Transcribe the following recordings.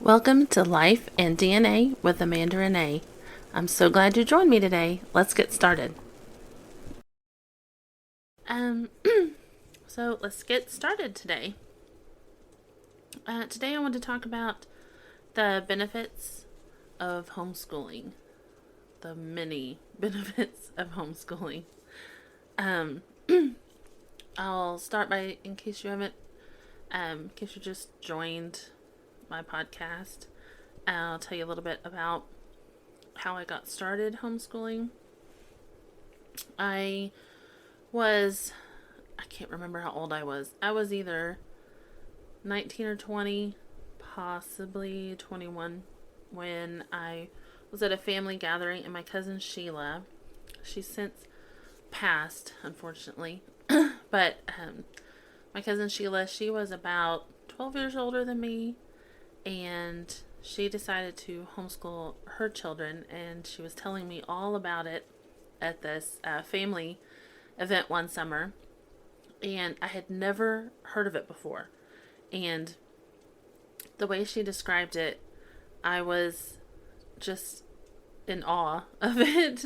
Welcome to Life and DNA with Amanda Renee. I'm so glad you joined me today. Let's get started. Um, so let's get started today. Today I want to talk about the benefits of homeschooling, the many benefits of homeschooling. Um, I'll start by, in case you just joined my podcast, I'll tell you a little bit about how I got started homeschooling. I I can't remember how old I was. I was either 19 or 20, possibly 21, when I was at a family gathering, and my cousin Sheila, she's since passed, unfortunately, but my cousin Sheila, she was about 12 years older than me, and she decided to homeschool her children, and she was telling me all about it at this family event one summer, and I had never heard of it before. And the way she described it, I was just in awe of it.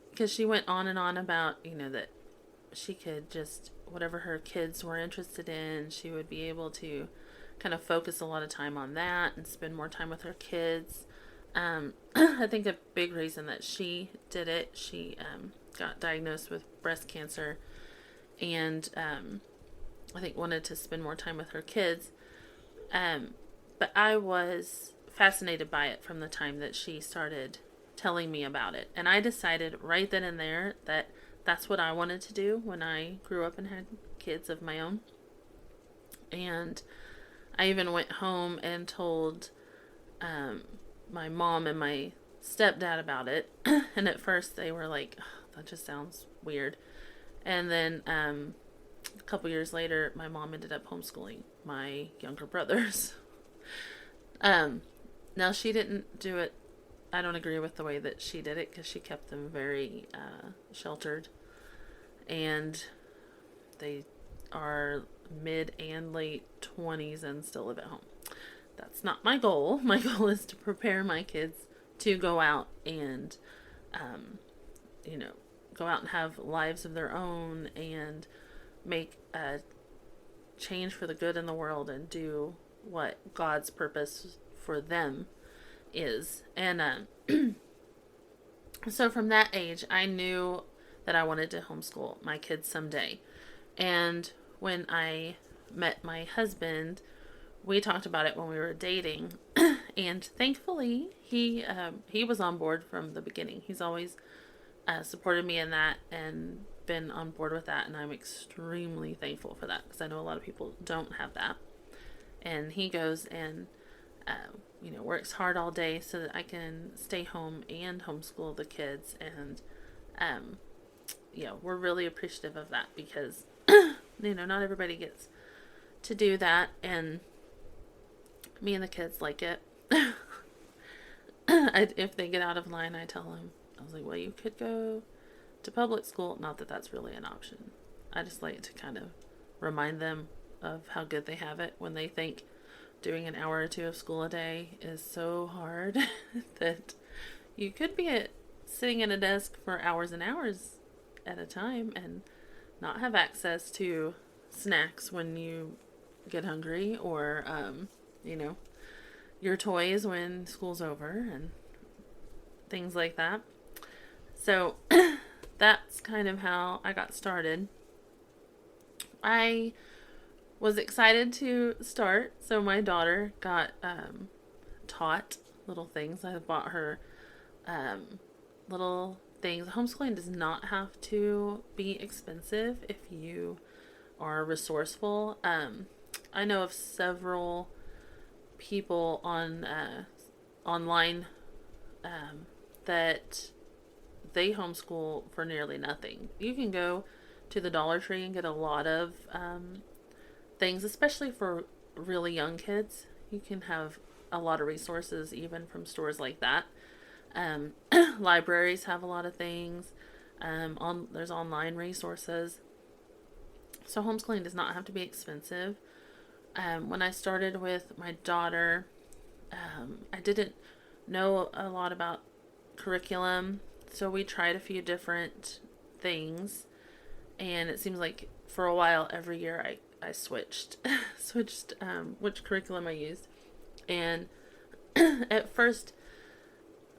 Because she went on and on about, that she could just, whatever her kids were interested in, she would be able to kind of focus a lot of time on that and spend more time with her kids. I think a big reason that she did it, she got diagnosed with breast cancer, and I think wanted to spend more time with her kids. But I was fascinated by it from the time that she started telling me about it. And I decided right then and there that that's what I wanted to do when I grew up and had kids of my own. And I even went home and told my mom and my stepdad about it. And at first they were like, oh, that just sounds weird. And then a couple years later, my mom ended up homeschooling my younger brothers. Now, she didn't do it. I don't agree with the way that she did it, because she kept them very sheltered. And they are mid and late 20s and still live at home. That's not my goal. My goal is to prepare my kids to go out and, you know, go out and have lives of their own and make a change for the good in the world and do what God's purpose for them is. And so from that age, I knew that I wanted to homeschool my kids someday. And when I met my husband, we talked about it when we were dating, and thankfully he was on board from the beginning. He's always supported me in that and been on board with that, and I'm extremely thankful for that, because I know a lot of people don't have that. And he goes and works hard all day so that I can stay home and homeschool the kids, and we're really appreciative of that, because not everybody gets to do that, and me and the kids like it. If they get out of line, I tell them, I was like, well, you could go to public school. Not that that's really an option. I just like to kind of remind them of how good they have it when they think doing an hour or two of school a day is so hard that you could be sitting at a desk for hours and hours at a time and not have access to snacks when you get hungry, or your toys when school's over, and things like that. So that's kind of how I got started. I was excited to start, so my daughter got taught little things. I bought her little things. Homeschooling does not have to be expensive if you are resourceful. I know of several people on online that they homeschool for nearly nothing. You can go to the Dollar Tree and get a lot of things, especially for really young kids. You can have a lot of resources even from stores like that. Libraries have a lot of things. There's online resources. So homeschooling does not have to be expensive. When I started with my daughter, I didn't know a lot about curriculum, so we tried a few different things, and it seems like for a while every year I switched switched which curriculum I used. And at first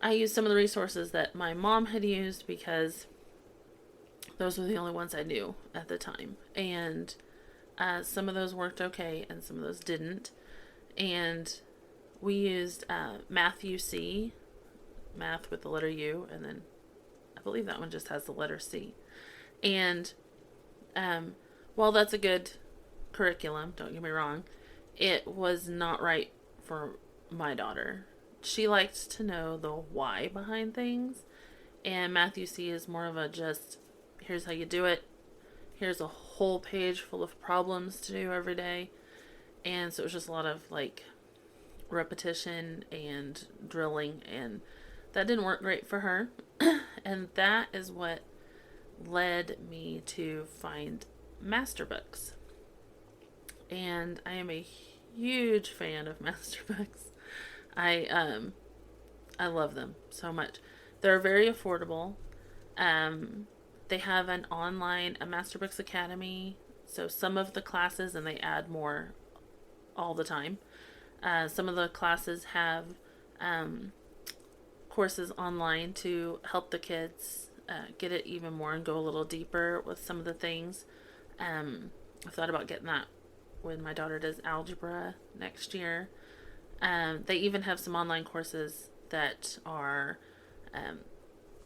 I used some of the resources that my mom had used because those were the only ones I knew at the time. And some of those worked okay and some of those didn't. And we used Math UC, math with the letter U, and then I believe that one just has the letter C. And while that's a good curriculum, don't get me wrong, it was not right for my daughter. She likes to know the why behind things, and Matthew C is more of a just, here's how you do it, here's a whole page full of problems to do every day. And so it was just a lot of like repetition and drilling, and that didn't work great for her. And that is what led me to find master books. And I am a huge fan of master books. I love them so much. They're very affordable. They have an online a Master Books Academy, so some of the classes, and they add more all the time. Some of the classes have courses online to help the kids get it even more and go a little deeper with some of the things. I've thought about getting that when my daughter does algebra next year. They even have some online courses that are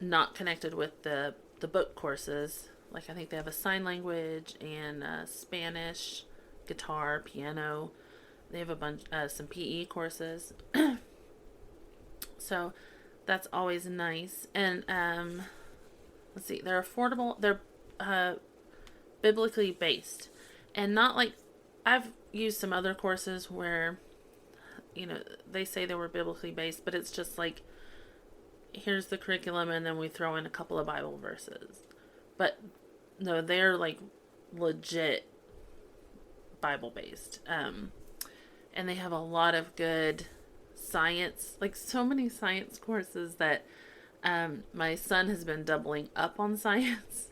not connected with the book courses. Like I think they have a sign language and Spanish, guitar, piano. They have a bunch, some PE courses. So that's always nice. And let's see, they're affordable. They're biblically based, and not like I've used some other courses where, you know, they say they were biblically based, but it's just like, here's the curriculum and then we throw in a couple of Bible verses. But no, they're like legit Bible based. And they have a lot of good science, like so many science courses that my son has been doubling up on science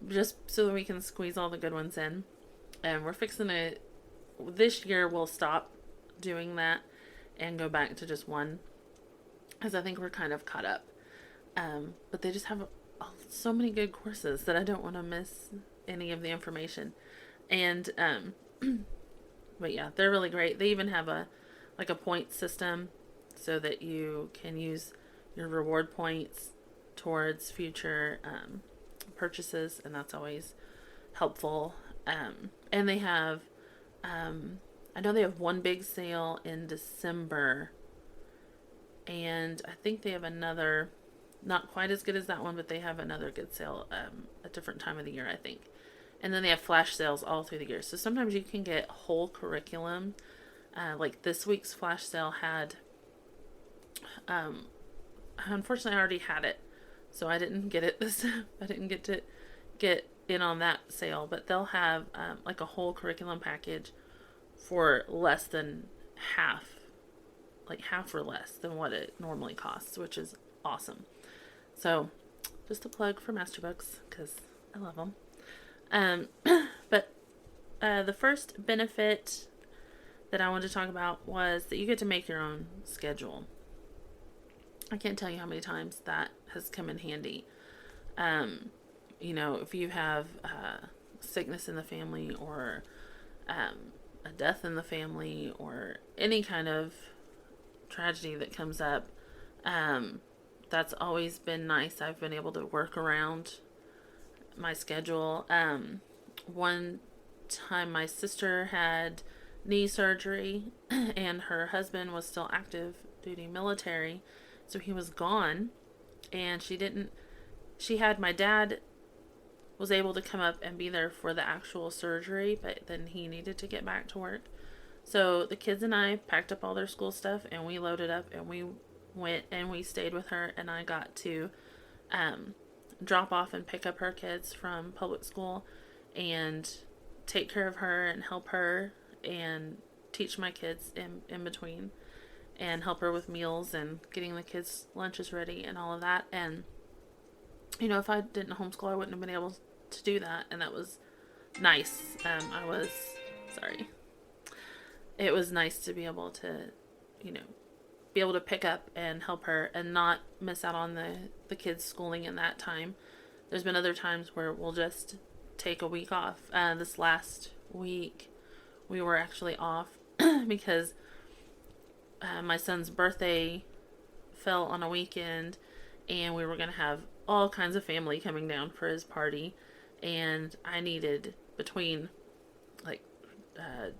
just so that we can squeeze all the good ones in. And we're fixing to, this year we'll stop doing that and go back to just one, because I think we're kind of caught up. But they just have so many good courses that I don't want to miss any of the information. And but yeah, they're really great. They even have a point system so that you can use your reward points towards future purchases, and that's always helpful. And they have I know they have one big sale in December, and I think they have another, not quite as good as that one, but they have another good sale a different time of the year, I think. And then they have flash sales all through the year. So sometimes you can get whole curriculum. Like this week's flash sale had, unfortunately I already had it, so I didn't get it this I didn't get to get in on that sale, but they'll have like a whole curriculum package for less than half, like half or less than what it normally costs, which is awesome. So just a plug for Masterbooks because I love them. But the first benefit that I wanted to talk about was that you get to make your own schedule. I can't tell you how many times that has come in handy. You know, if you have sickness in the family, or a death in the family, or any kind of tragedy that comes up, that's always been nice. I've been able to work around my schedule. One time my sister had knee surgery and her husband was still active duty military, so he was gone, and she had my dad was able to come up and be there for the actual surgery, but then he needed to get back to work. So the kids and I packed up all their school stuff and we loaded up and we went and we stayed with her, and I got to drop off and pick up her kids from public school and take care of her and help her and teach my kids in between. and help her with meals and getting the kids' lunches ready and all of that. And, if I didn't homeschool, I wouldn't have been able to do that. And that was nice. Sorry. It was nice to be able to, be able to pick up and help her and not miss out on the kids' schooling in that time. There's been other times where we'll just take a week off. This last week, we were actually off because my son's birthday fell on a weekend, and we were going to have all kinds of family coming down for his party, and I needed, between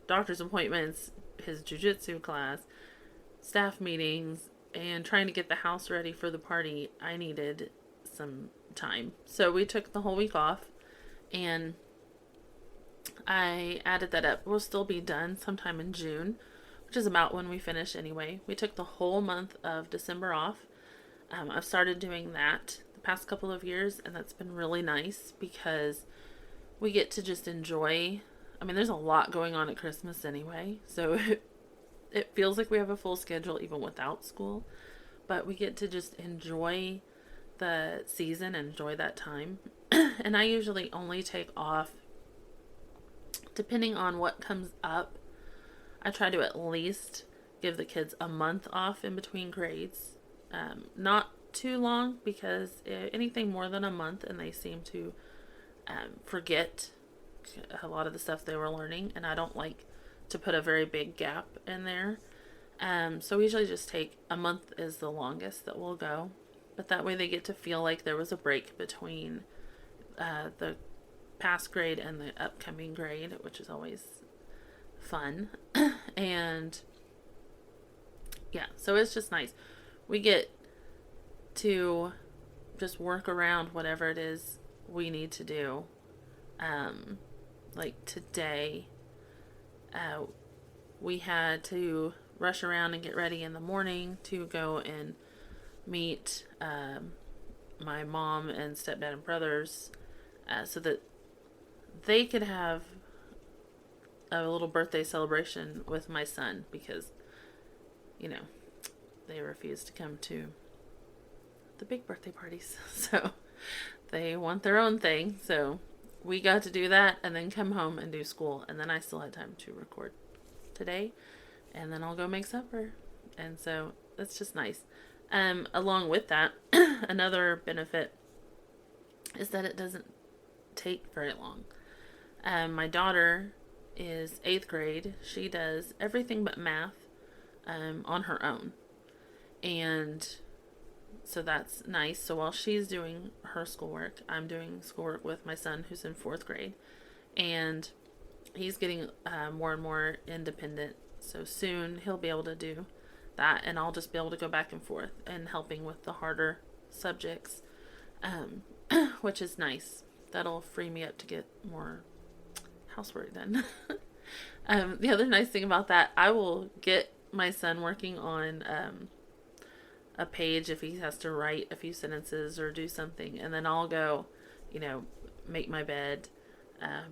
doctor's appointments, his jiu-jitsu class, staff meetings, and trying to get the house ready for the party, I needed some time. So we took the whole week off, and I added that up. We'll still be done sometime in June, which is about when we finish anyway. We took the whole month of December off. I've started doing that the past couple of years, and that's been really nice because we get to just enjoy. I mean, there's a lot going on at Christmas anyway, so it feels like we have a full schedule even without school, but we get to just enjoy the season and enjoy that time. And I usually only take off, depending on what comes up, I try to at least give the kids a month off in between grades. Not too long, because anything more than a month and they seem to forget a lot of the stuff they were learning, and I don't like to put a very big gap in there. So we usually just take a month is the longest that we'll go, but that way they get to feel like there was a break between the past grade and the upcoming grade, which is always fun. And yeah, so it's just nice. We get to just work around whatever it is we need to do. Like today, we had to rush around and get ready in the morning to go and meet my mom and stepdad and brothers, so that they could have a little birthday celebration with my son, because they refuse to come to the big birthday parties, so they want their own thing. So we got to do that and then come home and do school, and then I still had time to record today, and then I'll go make supper. And so that's just nice. Along with that, another benefit is that it doesn't take very long. My daughter is 8th grade. She does everything but math on her own, and so that's nice. So while she's doing her schoolwork, I'm doing schoolwork with my son, who's in 4th grade, and he's getting more and more independent. So soon he'll be able to do that, and I'll just be able to go back and forth and helping with the harder subjects, which is nice. That'll free me up to get more housework done. The other nice thing about that, I will get my son working on a page if he has to write a few sentences or do something, and then I'll go, make my bed,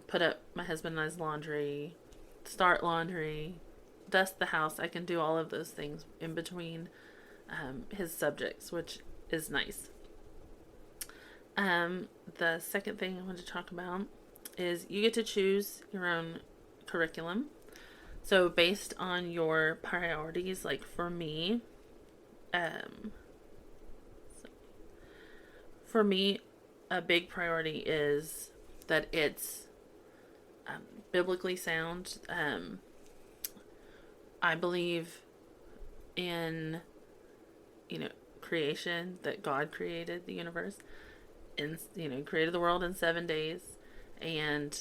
put up my husband and I's laundry, start laundry, dust the house. I can do all of those things in between his subjects, which is nice. The second thing I want to talk about is you get to choose your own curriculum. So based on your priorities, like for me, a big priority is that it's biblically sound. I believe in, creation, that God created the universe and, created the world in 7 days. And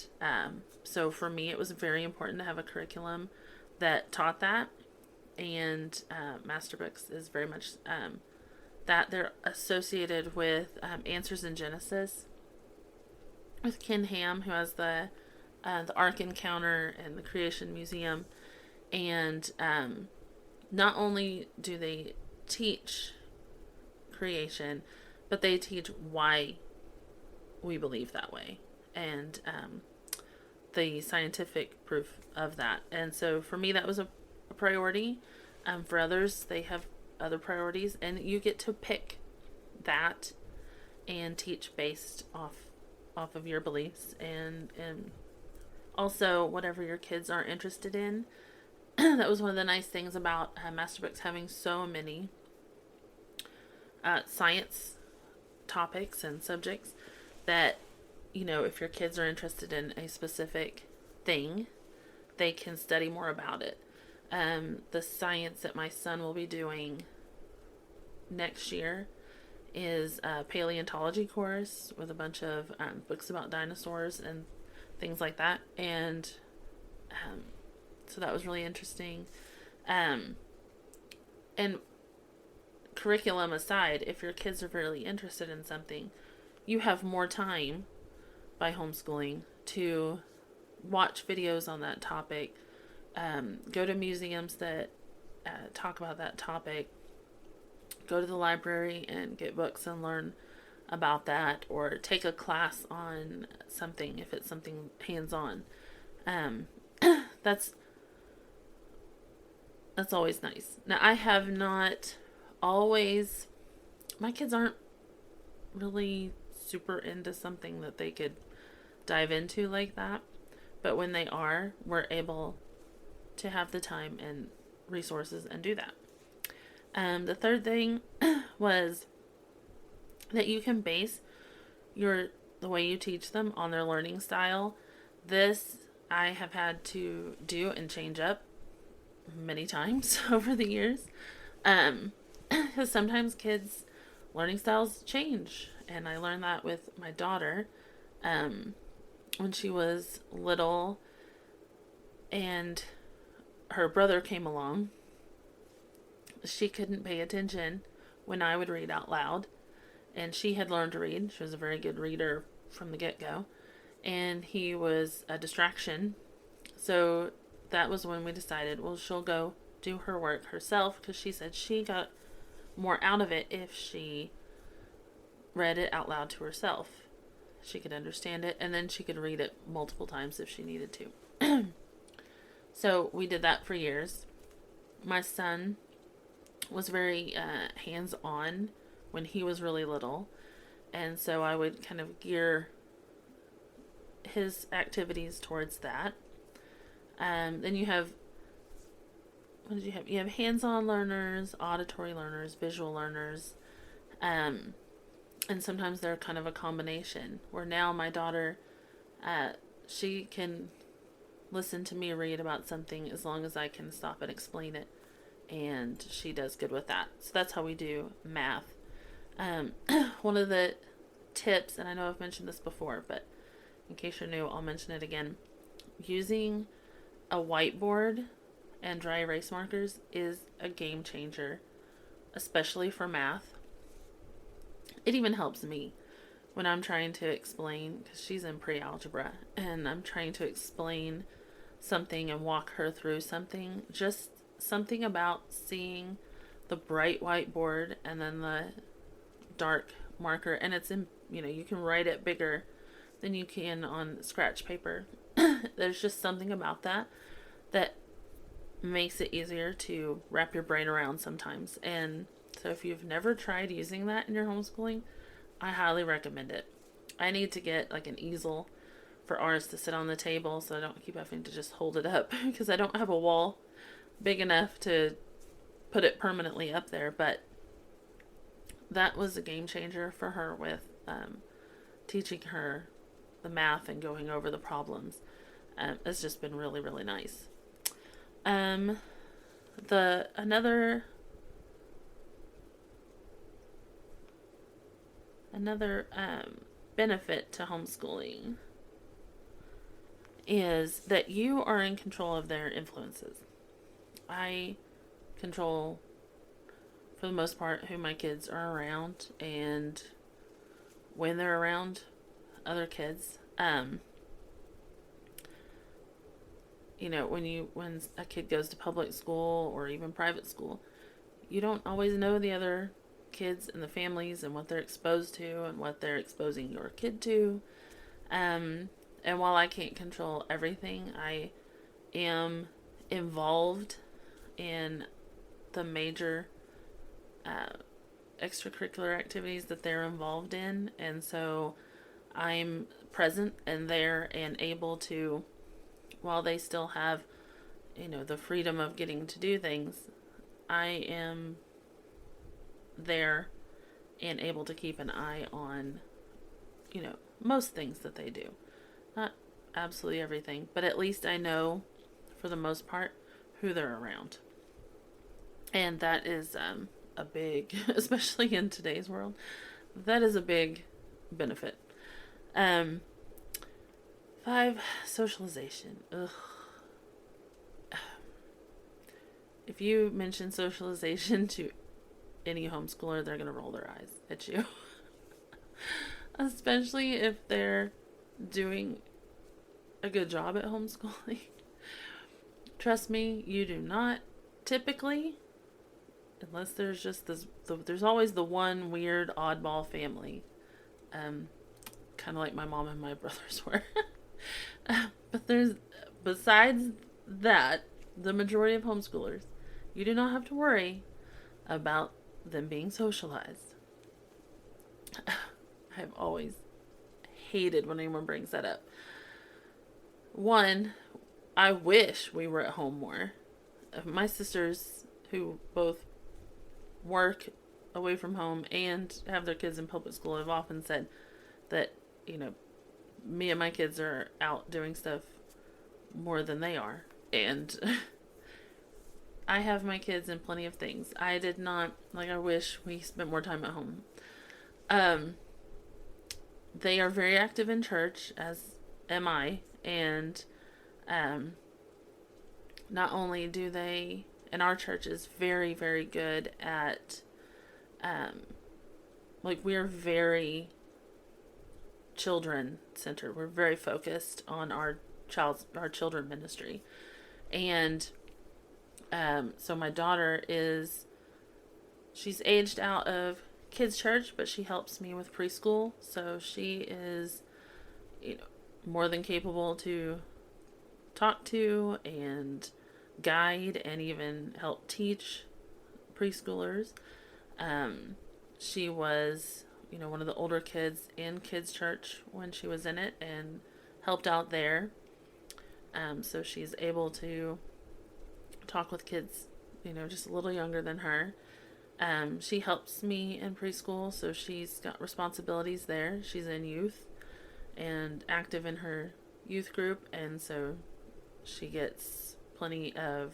so for me, it was very important to have a curriculum that taught that. And Master Books is very much that. They're associated with Answers in Genesis with Ken Ham, who has the Ark Encounter and the Creation Museum. And not only do they teach creation, but they teach why we believe that way, and the scientific proof of that. And so for me, that was a priority. For others, they have other priorities, and you get to pick that and teach based off of your beliefs, and also whatever your kids are interested in. That was one of the nice things about Masterbooks having so many science topics and subjects that, if your kids are interested in a specific thing, they can study more about it. The science that my son will be doing next year is a paleontology course with a bunch of books about dinosaurs and things like that. And so that was really interesting. And curriculum aside, if your kids are really interested in something, you have more time by homeschooling to watch videos on that topic, go to museums that talk about that topic, go to the library and get books and learn about that, or take a class on something if it's something hands-on. That's always nice. Now, I have not always, my kids aren't really super into something that they could dive into like that, but when they are, we're able to have the time and resources and do that. The third thing was that you can base the way you teach them on their learning style. This I have had to do and change up many times over the years, because sometimes kids' learning styles change, and I learned that with my daughter when she was little, and her brother came along. She couldn't pay attention when I would read out loud, and she had learned to read. She was a very good reader from the get-go, and he was a distraction. So that was when we decided, well, she'll go do her work herself, because she said she got more out of it if she read it out loud to herself. She could understand it, and then she could read it multiple times if she needed to. So we did that for years. My son was very hands-on when he was really little, and so I would kind of gear his activities towards that. Then you have, what did you have? You have hands-on learners, auditory learners, visual learners, and sometimes they're kind of a combination, where now my daughter, she can listen to me read about something as long as I can stop and explain it, and she does good with that. So that's how we do math. One of the tips, and I know I've mentioned this before, but in case you're new, I'll mention it again. Using a whiteboard and dry erase markers is a game changer, especially for math. It even helps me when I'm trying to explain, because she's in pre-algebra, and I'm trying to explain something and walk her through something. Just something about seeing the bright whiteboard and then the dark marker, and it's in, you can write it bigger than you can on scratch paper. There's just something about that makes it easier to wrap your brain around sometimes. And so if you've never tried using that in your homeschooling, I highly recommend it. I need to get like an easel for ours to sit on the table so I don't keep having to just hold it up, because I don't have a wall big enough to put it permanently up there. But that was a game changer for her with teaching her the math and going over the problems. It's just been really, really nice. Another benefit to homeschooling is that you are in control of their influences. I control, for the most part, who my kids are around and when they're around other kids. When a kid goes to public school or even private school, you don't always know the other kids and the families and what they're exposed to and what they're exposing your kid to. And while I can't control everything, I am involved in the major extracurricular activities that they're involved in. And so I'm present and there and able to, while they still have, the freedom of getting to do things, I am there and able to keep an eye on, most things that they do. Not absolutely everything, but at least I know, for the most part, who they're around. And that is a big, especially in today's world, that is a big benefit. 5, socialization. Ugh. If you mention socialization to any homeschooler, they're going to roll their eyes at you. Especially if they're doing a good job at homeschooling. Trust me, you do not typically, unless there's just there's always the one weird oddball family. Kind of like my mom and my brothers were. But besides that, the majority of homeschoolers, you do not have to worry about them being socialized. I've always hated when anyone brings that up. One, I wish we were at home more. My sisters, who both work away from home and have their kids in public school, have often said that, me and my kids are out doing stuff more than they are. And I have my kids in plenty of things. I did not, I wish we spent more time at home. They are very active in church, as am I. And not only do they, and our church is very, very good at, we are very children centered. We're very focused on our children ministry. And so my daughter she's aged out of kids church, but she helps me with preschool. So she is, more than capable to talk to and guide and even help teach preschoolers. She was, one of the older kids in kids church when she was in it and helped out there. So she's able to talk with kids, just a little younger than her. She helps me in preschool, so she's got responsibilities there. She's in youth and active in her youth group, and so she gets plenty of,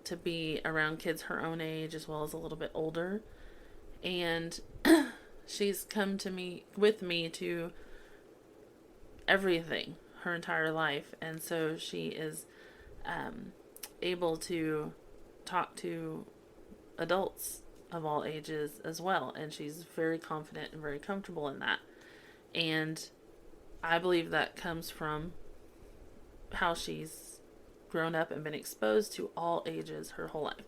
to be around kids her own age as well as a little bit older. And she's come with me to everything her entire life, and so she is able to talk to adults of all ages as well, and she's very confident and very comfortable in that. And I believe that comes from how she's grown up and been exposed to all ages her whole life.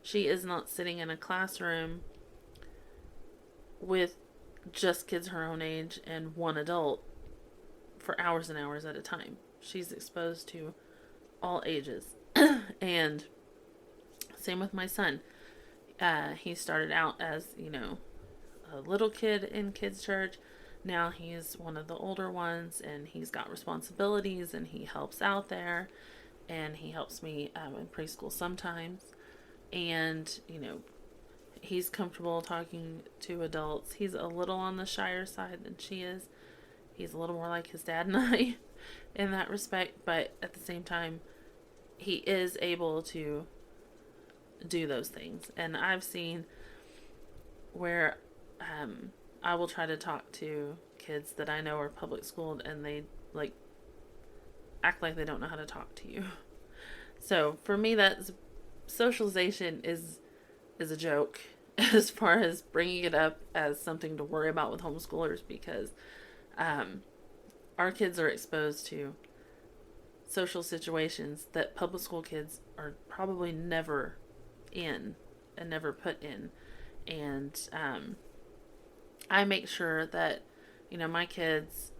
She is not sitting in a classroom with just kids her own age and one adult for hours and hours at a time. She's exposed to all ages. And same with my son. He started out as, a little kid in kids church. Now he's one of the older ones, and he's got responsibilities, and he helps out there, and he helps me in preschool sometimes. And, he's comfortable talking to adults. He's a little on the shyer side than she is. He's a little more like his dad and I in that respect, but at the same time, he is able to do those things. And I've seen where I will try to talk to kids that I know are public schooled, and they act like they don't know how to talk to you. So for me, that's socialization is a joke as far as bringing it up as something to worry about with homeschoolers, because our kids are exposed to social situations that public school kids are probably never in and never put in. And I make sure that, my kids,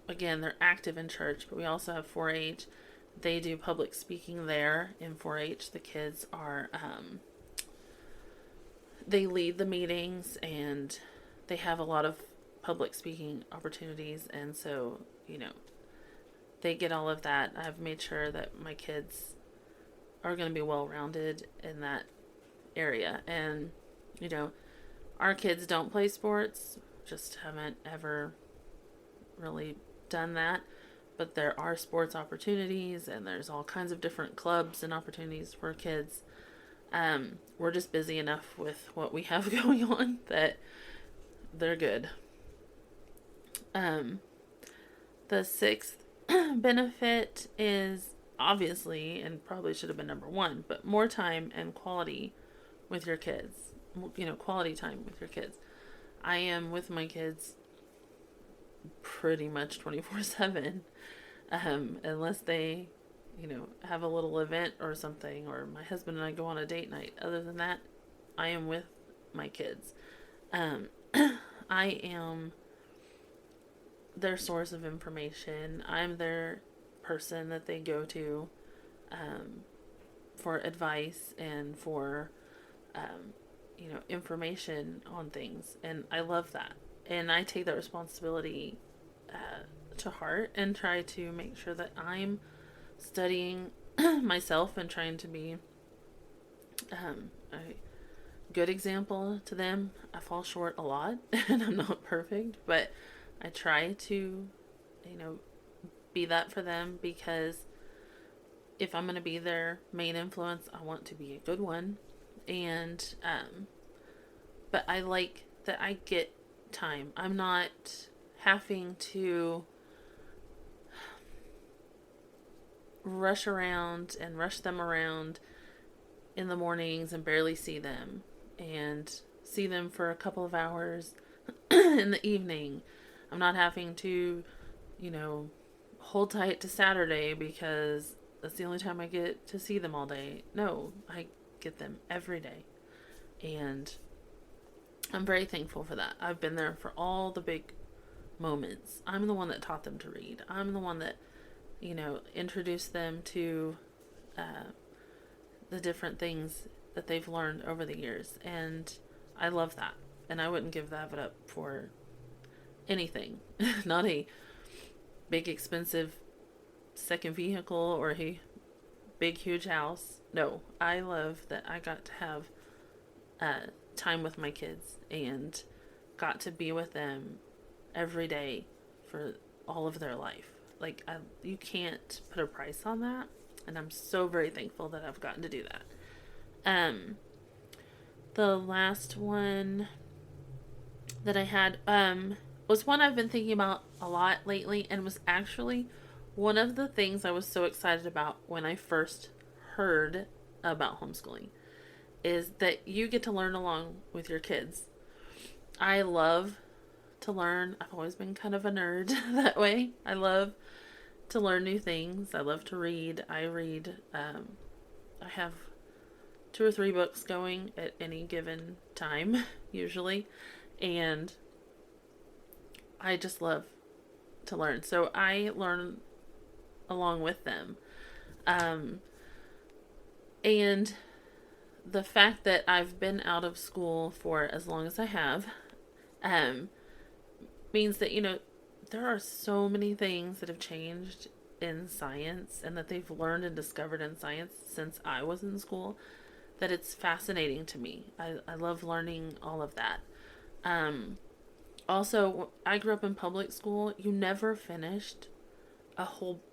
again, they're active in church, but we also have 4-H, They do public speaking there in 4-H. The kids are, they lead the meetings and they have a lot of public speaking opportunities. And so, they get all of that. I've made sure that my kids are going to be well rounded in that area. And, our kids don't play sports, just haven't ever really done that. But there are sports opportunities and there's all kinds of different clubs and opportunities for kids. We're just busy enough with what we have going on that they're good. The sixth benefit is obviously, and probably should have been number one, but more time and quality with your kids. Quality time with your kids. I am with my kids pretty much 24/7, unless they, have a little event or something, or my husband and I go on a date night. Other than that, I am with my kids. I am their source of information. I'm their person that they go to for advice and for information on things, and I love that. And I take that responsibility to heart and try to make sure that I'm studying myself and trying to be a good example to them. I fall short a lot and I'm not perfect, but I try to, be that for them, because if I'm going to be their main influence, I want to be a good one. And, but I like that I get time. I'm not having to rush around and rush them around in the mornings and barely see them, and see them for a couple of hours in the evening. I'm not having to, hold tight to Saturday because that's the only time I get to see them all day. No, I get them every day. And I'm very thankful for that. I've been there for all the big moments. I'm the one that taught them to read. I'm the one that, introduced them to the different things that they've learned over the years. And I love that. And I wouldn't give that up for anything. Not a big expensive second vehicle or a big huge house. No, I love that I got to have time with my kids and got to be with them every day for all of their life. Like, you can't put a price on that, and I'm so very thankful that I've gotten to do that. The last one that I had was one I've been thinking about a lot lately, and was actually one of the things I was so excited about when I first heard about homeschooling, is that you get to learn along with your kids. I love to learn. I've always been kind of a nerd that way. I love to learn new things. I love to read. I read. I have 2 or 3 books going at any given time, usually. And I just love to learn. So I learn along with them. And the fact that I've been out of school for as long as I have, means that, there are so many things that have changed in science and that they've learned and discovered in science since I was in school, that it's fascinating to me. I love learning all of that. Also, I grew up in public school. You never finished a whole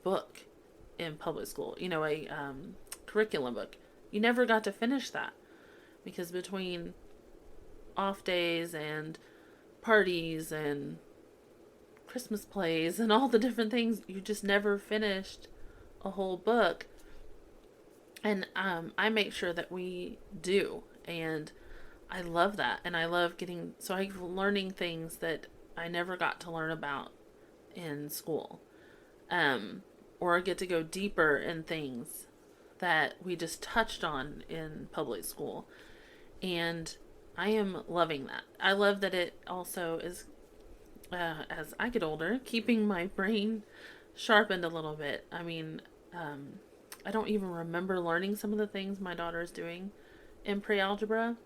book in public school. A curriculum book. You never got to finish that, because between off days and parties and Christmas plays and all the different things, you just never finished a whole book. And I make sure that we do. And I love that. And I love I'm learning things that I never got to learn about in school. Or get to go deeper in things that we just touched on in public school. And I am loving that. I love that it also is, as I get older, keeping my brain sharpened a little bit. I mean, I don't even remember learning some of the things my daughter is doing in pre-algebra.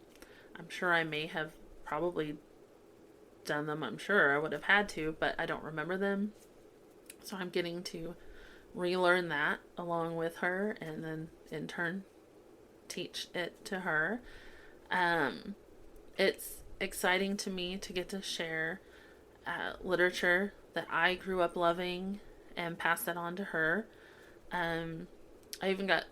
I'm sure I may have probably done them. I'm sure I would have had to, but I don't remember them. So I'm getting to relearn that along with her, and then in turn teach it to her. It's exciting to me to get to share literature that I grew up loving and pass that on to her. I even got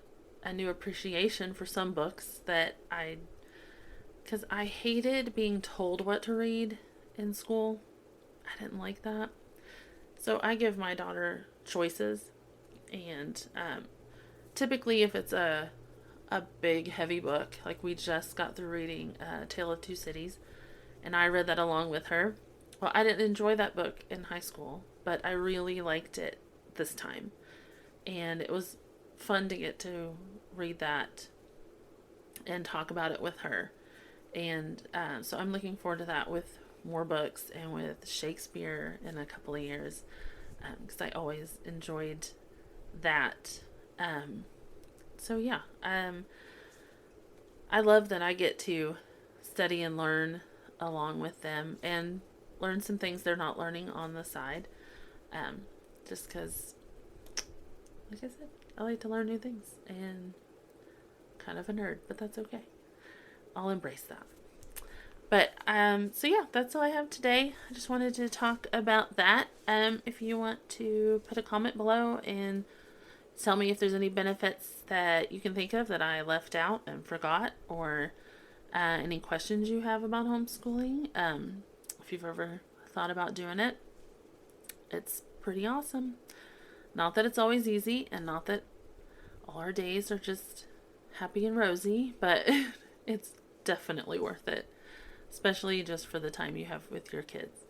a new appreciation for some books because I hated being told what to read in school. I didn't like that. So I give my daughter choices, and typically if it's a big heavy book, like we just got through reading Tale of Two Cities, and I read that along with her. Well, I didn't enjoy that book in high school, but I really liked it this time, and it was fun to get to read that and talk about it with her. And so I'm looking forward to that with more books and with Shakespeare in a couple of years, because I always enjoyed that. So yeah, I love that I get to study and learn along with them and learn some things they're not learning on the side. Just because, like I said, I like to learn new things, and kind of a nerd, but that's okay. I'll embrace that. But, so yeah, that's all I have today. I just wanted to talk about that. If you want to put a comment below and tell me if there's any benefits that you can think of that I left out and forgot, or any questions you have about homeschooling. If you've ever thought about doing it, it's pretty awesome. Not that it's always easy, and not that all our days are just happy and rosy, but it's definitely worth it, especially just for the time you have with your kids.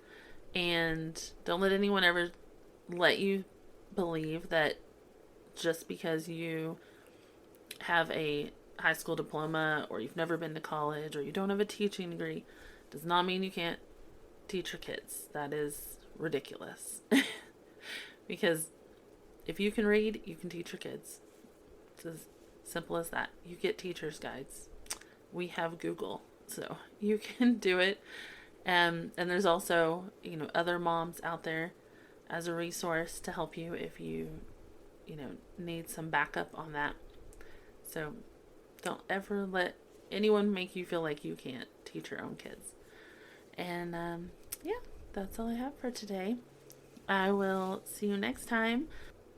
And don't let anyone ever let you believe that just because you have a high school diploma, or you've never been to college, or you don't have a teaching degree, does not mean you can't teach your kids. That is ridiculous. Because if you can read, you can teach your kids. It's as simple as that. You get teacher's guides. We have Google, so you can do it. And there's also, other moms out there as a resource to help you if you need some backup on that. So don't ever let anyone make you feel like you can't teach your own kids. And yeah, that's all I have for today. I will see you next time.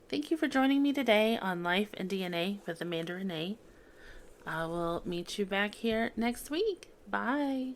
Thank you for joining me today on Life and DNA with Amanda Renee. I will meet you back here next week. Bye.